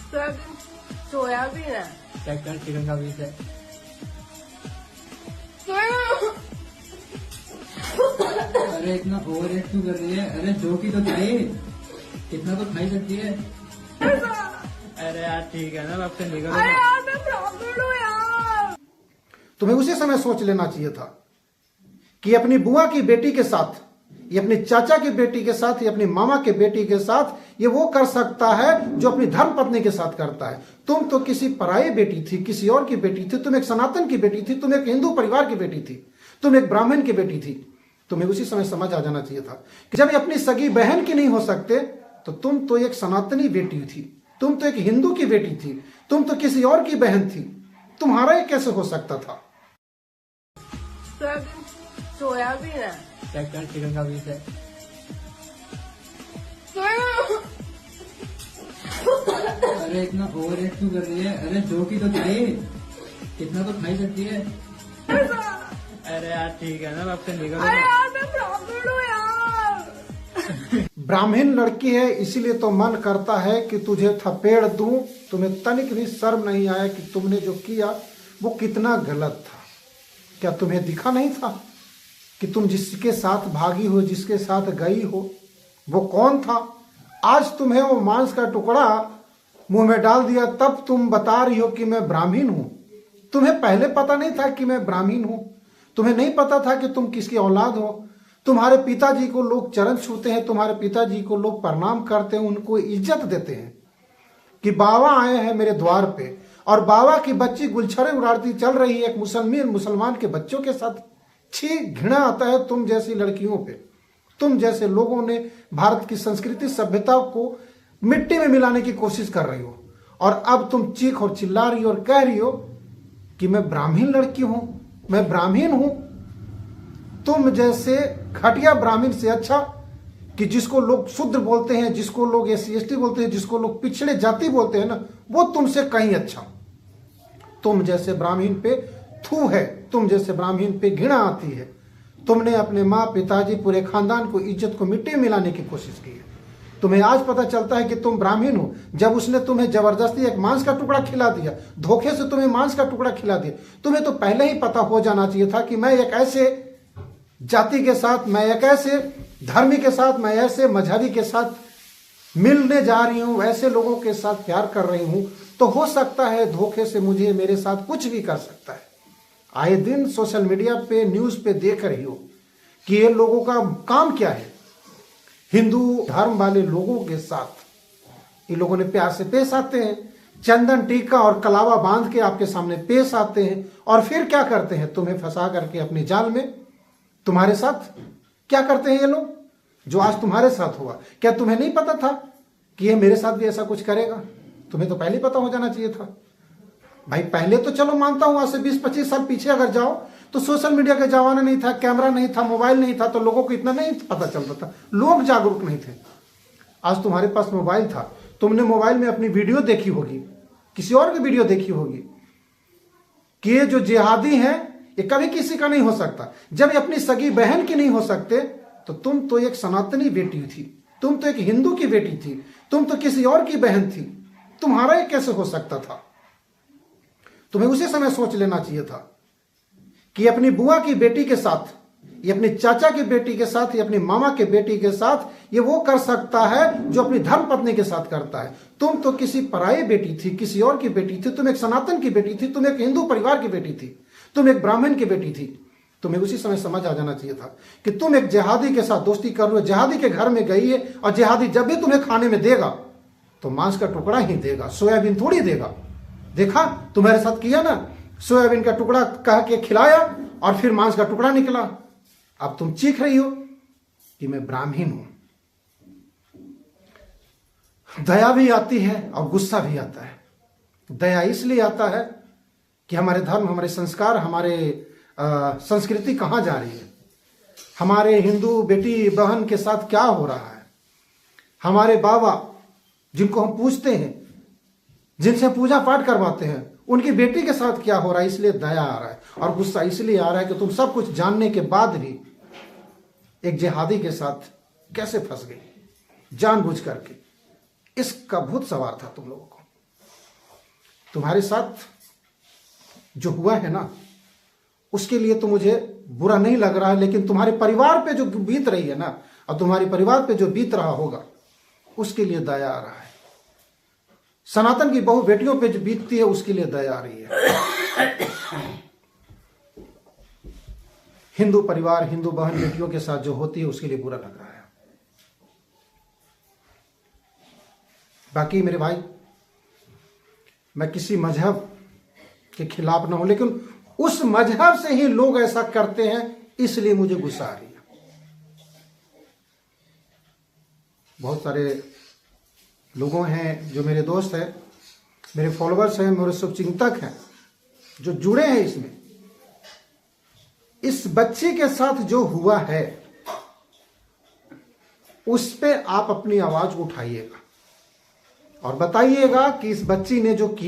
Soybean है। Check कर, chicken का पीस है। अरे इतना ओवर एक्ट क्यों कर रही है? अरे जो की तो खाई, इतना तो खाई सकती है। अरे यार ठीक है ना, अब से निकलो। अरे यार मैं ब्राह्मण हूँ यार। तुम्हें उसी समय सोच लेना चाहिए था कि अपनी बुआ की बेटी के साथ, ये अपने चाचा की बेटी के साथ, ये अपनी मामा के बेटी के साथ ये वो कर सकता है जो अपनी धर्म पत्नी के साथ करता है। तुम तो किसी पराई बेटी थी, किसी और की बेटी थी, तुम एक सनातन की बेटी थी, तुम एक हिंदू परिवार की बेटी थी, तुम एक ब्राह्मण की बेटी थी। तुम्हें उसी समय समझ आ जाना चाहिए था कि जब ये अपनी सगी बहन की नहीं हो सकते तो तुम तो एक सनातनी बेटी थी, तुम तो एक हिंदू की बेटी थी, तुम तो किसी और की बहन थी। तुम्हारा ये कैसे हो सकता था? सोयाबीन है। चेक कर, चिकन का पीस है। अरे इतना ओवर एक्ट क्यों कर रही है? अरे जो की तो खाई, इतना तो खाई सकती है। अरे यार ठीक है ना, अब से निकलो। अरे यार मैं ब्राह्मण हूँ यार। ब्राह्मण लड़की है इसीलिए तो मन करता है कि तुझे थपेड़ दूं। तुम्हें तनिक भी शर्म नहीं आया कि तुमने जो किया वो कितना गलत था? क्या तुम्हें दिखा नहीं था कि तुम जिसके साथ भागी हो, जिसके साथ गई हो, वो कौन था? आज तुम्हें वो मांस का टुकड़ा मुंह में डाल दिया, तब तुम बता रही हो कि मैं ब्राह्मण हूं। तुम्हें पहले पता नहीं था कि मैं ब्राह्मण हूं? तुम्हें नहीं पता था कि तुम किसकी औलाद हो? तुम्हारे पिताजी को लोग चरण छूते हैं, तुम्हारे पिताजी को लोग प्रणाम करते हैं, उनको इज्जत देते हैं कि बाबा आए हैं मेरे द्वार पे, और बाबा की बच्ची गुलछरे उड़ाती चल रही है एक मुसलमान के बच्चों के साथ। छी, घृणा आता है तुम जैसी लड़कियों पे। तुम जैसे लोगों ने भारत की संस्कृति सभ्यता को मिट्टी में मिलाने की कोशिश कर रही हो, और अब तुम चीख और चिल्ला रही हो और कह रही हो कि मैं ब्राह्मण लड़की हूं, मैं ब्राह्मण हूं। तुम जैसे घटिया ब्राह्मण से अच्छा कि जिसको लोग शूद्र बोलते हैं, जिसको लोग SC ST बोलते हैं, जिसको लोग पिछड़े जाति बोलते हैं ना, वो तुमसे कहीं अच्छा। तुम जैसे ब्राह्मण पे थू है, तुम जैसे ब्राह्मण पे घृणा आती है। तुमने अपने माँ, पिताजी, पूरे खानदान को, इज्जत को मिट्टी में मिलाने की कोशिश की है। तुम्हें आज पता चलता है कि तुम ब्राह्मण हो जब उसने तुम्हें जबरदस्ती एक मांस का टुकड़ा खिला दिया, धोखे से तुम्हें मांस का टुकड़ा खिला दिया। तुम्हें तो पहले ही पता हो जाना चाहिए था कि मैं एक ऐसे जाति के साथ, मैं एक ऐसे धर्मी के साथ, मैं ऐसे मजहबी के साथ मिलने जा रही हूं, ऐसे लोगों के साथ प्यार कर रही हूं, तो हो सकता है धोखे से मुझे, मेरे साथ कुछ भी कर सकता है। आए दिन सोशल मीडिया पे, न्यूज पे देख रही हो कि ये लोगों का काम क्या है। हिंदू धर्म वाले लोगों के साथ ये लोगों ने प्यार से पेश आते हैं, चंदन टीका और कलावा बांध के आपके सामने पेश आते हैं, और फिर क्या करते हैं? तुम्हें फंसा करके अपने जाल में। तुम्हारे साथ क्या करते हैं ये लोग जो आज तुम्हारे साथ हुआ? क्या तुम्हें नहीं पता था कि ये मेरे साथ भी ऐसा कुछ करेगा? तुम्हें तो पहले ही पता हो जाना चाहिए था भाई। पहले तो चलो मानता हूं, आज से 20-25 साल पीछे अगर जाओ तो सोशल मीडिया का जमाना नहीं था, कैमरा नहीं था, मोबाइल नहीं था, तो लोगों को इतना नहीं पता चलता था, लोग जागरूक नहीं थे। आज तुम्हारे पास मोबाइल था, तुमने मोबाइल में अपनी वीडियो देखी होगी, किसी और की वीडियो देखी होगी कि ये जो जिहादी हैं ये कभी किसी का नहीं हो सकता। जब ये अपनी सगी बहन की नहीं हो सकते तो तुम तो एक सनातनी बेटी थी, तुम तो एक हिंदू की बेटी थी, तुम तो किसी और की बहन थी। तुम्हारा ये कैसे हो सकता था? तुम्हें उसी समय सोच लेना चाहिए था कि अपनी बुआ की बेटी के साथ, ये अपने चाचा की बेटी के साथ, ये अपनी मामा के बेटी के साथ ये वो कर सकता है जो अपनी धर्म पत्नी के साथ करता है। तुम तो किसी पराई बेटी थी, किसी और की बेटी थी, तुम एक सनातन की बेटी थी, तुम एक हिंदू परिवार की बेटी थी, तुम एक ब्राह्मण की बेटी थी। तुम्हें उसी समय समझ आ जाना चाहिए था कि तुम एक जिहादी के साथ दोस्ती कर रहे हो, जिहादी के घर में गई है, और जिहादी जब भी तुम्हें खाने में देगा तो मांस का टुकड़ा ही देगा, सोयाबीन थोड़ी देगा। देखा तुम्हारे साथ किया ना, सोयाबीन का टुकड़ा कह के खिलाया और फिर मांस का टुकड़ा निकला। अब तुम चीख रही हो कि मैं ब्राह्मण हूं। दया भी आती है और गुस्सा भी आता है। दया इसलिए आता है कि हमारे धर्म, हमारे संस्कार, हमारे संस्कृति कहां जा रही है, हमारे हिंदू बेटी बहन के साथ क्या हो रहा है, हमारे बाबा जिनको हम पूजते हैं, जिनसे पूजा पाठ करवाते हैं, उनकी बेटी के साथ क्या हो रहा है। इसलिए दया आ रहा है, और गुस्सा इसलिए आ रहा है कि तुम सब कुछ जानने के बाद भी एक जिहादी के साथ कैसे फंस गई जानबूझ करके। इसका भूत सवार था तुम लोगों को। तुम्हारे साथ जो हुआ है ना, उसके लिए तो मुझे बुरा नहीं लग रहा है, लेकिन तुम्हारे परिवार पे जो बीत रही है ना, और तुम्हारे परिवार पे जो बीत रहा होगा, उसके लिए दया आ रहा है। सनातन की बहु बेटियों पे जो बीतती है, उसके लिए दया आ रही है। हिंदू परिवार, हिंदू बहन बेटियों के साथ जो होती है, उसके लिए बुरा लग रहा है। बाकी मेरे भाई, मैं किसी मजहब के खिलाफ ना हूं, लेकिन उस मजहब से ही लोग ऐसा करते हैं, इसलिए मुझे गुस्सा आ रही है। बहुत सारे लोगों हैं जो मेरे दोस्त हैं, मेरे फॉलोअर्स हैं, मेरे शुभचिंतक हैं, जो जुड़े हैं इसमें। इस बच्ची के साथ जो हुआ है, उस पे आप अपनी आवाज उठाइएगा और बताइएगा कि इस बच्ची ने जो किया